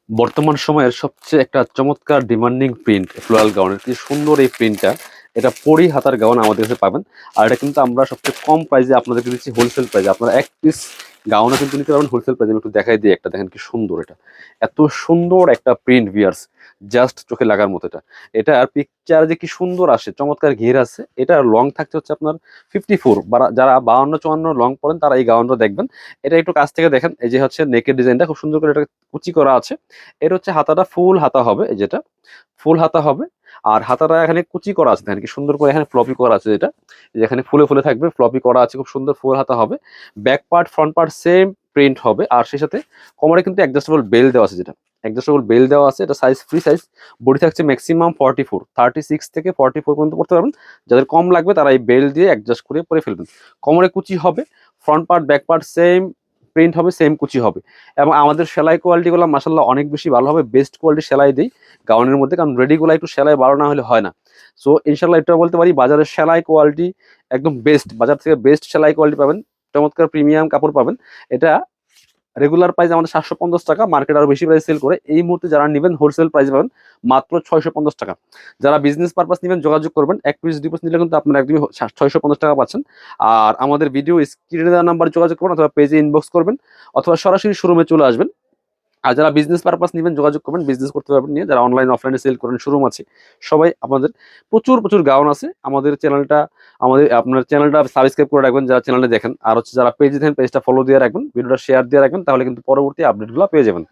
বর্তমান সময়ের সবচেয়ে একটা চমৎকার ডিমান্ডিং প্রিন্ট ফ্লোরাল গাউনের, কি সুন্দর এই প্রিন্টটা। এটা পরি হাতার গাউন আমাদের কাছে পাবেন। আর এটা কিন্তু আমরা সবচেয়ে কম প্রাইসে আপনাদেরকে দিচ্ছি, হোলসেল প্রাইসে। আপনারা এক পিস গাউনও কিন্তু নিতে পারবেন হোলসেল প্রাইসে। আমি একটু দেখাই দিই একটা, দেখেন কি সুন্দর এটা। এত সুন্দর একটা প্রিন্ট ভিয়ার্স, জাস্ট চোখে লাগার মতো এটা। এটার পিকচার যে কি সুন্দর আসে, চমৎকার ঘের আছে। এটা লং থাকতে হচ্ছে আপনার 54, বা যারা 52-54 লং পরেন তারা এই গাউনটা দেখবেন। এটা একটু কাছ থেকে দেখেন, এই যে হচ্ছে নেকের ডিজাইনটা খুব সুন্দর করে এটা কুচি করা আছে। এর হচ্ছে হাতাটা ফুল হাতা হবে, এই যেটা ফুল হাতা হবে। আর হাতাটা এখানে কুচি করা আছে, দেখেন কি সুন্দর করে এখানে ফ্লপি করা আছে, যেটা যেখানে ফুলে ফুলে থাকবে ফ্লপি করা আছে, খুব সুন্দর ফুল হাতা হবে। Back part front part same print হবে। আর সেই সাথে কোমরে কিন্তু অ্যাডজাস্টেবল বেল দেওয়া আছে, যেটা অ্যাডজাস্টেবল বেল দেওয়া আছে। এটা সাইজ ফ্রি সাইজ, বডি থাকছে ম্যাক্সিমাম 44, 36 থেকে 44 পর্যন্ত পড়তে পারবেন। যাদের কম লাগবে তারা এই বেল দিয়ে অ্যাডজাস্ট করে পরে ফেলবেন। কোমরে কুচি হবে, front part back part same print হবে, সেম কুচি হবে। এবং আমাদের সেলাই কোয়ালিটিগুলো মাসাল্লাহ অনেক বেশি ভালো হবে, বেস্ট কোয়ালিটি সেলাই দিই গাউনের মধ্যে, কারণ রেডিগুলো একটু সেলাই ভালো না হলে হয় না। সো ইনশাল্লাহ এটা বলতে পারি বাজারের সেলাই কোয়ালিটি একদম বেস্ট, বাজার থেকে বেস্ট সেলাই কোয়ালিটি পাবেন, চমৎকার প্রিমিয়াম কাপড় পাবেন। এটা রেগুলার প্রাইস আমাদের 750 টাকা, মার্কেট আরো বেশি প্রাইস সেল করে। এই মুহূর্তে যারা নেবেন হোলসেল প্রাইস পাবেন মাত্র 650 টাকা। যারা বিজনেস পারপাস নেবেন যোগাযোগ করবেন, এক পিস দুই পিস নিলে কিন্তু আপনারা একদমই 650 টাকা পাচ্ছেন। আর আমাদের ভিডিও স্ক্রিনে দেওয়া নাম্বার যোগাযোগ করবেন, অথবা পেজে ইনবক্স করবেন, অথবা সরাসরি শোরুমে চলে আসবেন। আর যারা বিজনেস পারপাস নেবেন যোগাযোগ করবেন, বিজনেস করতে পারবেন নিয়ে। যারা অনলাইন অফলাইনে সেল করেন, শোরুম আছে, সবাই আমাদের প্রচুর প্রচুর গাউন আছে। আমাদের চ্যানেলটা, আমাদের আপনার চ্যানেলটা সাবস্ক্রাইব করে রাখবেন যারা চ্যানেলে দেখেন। আর হচ্ছে যারা পেজে দেখেন পেজটা ফলো দিয়ে রাখবেন, ভিডিওটা শেয়ার দিয়ে রাখবেন, তাহলে কিন্তু পরবর্তী আপডেটগুলো পেয়ে যাবেন।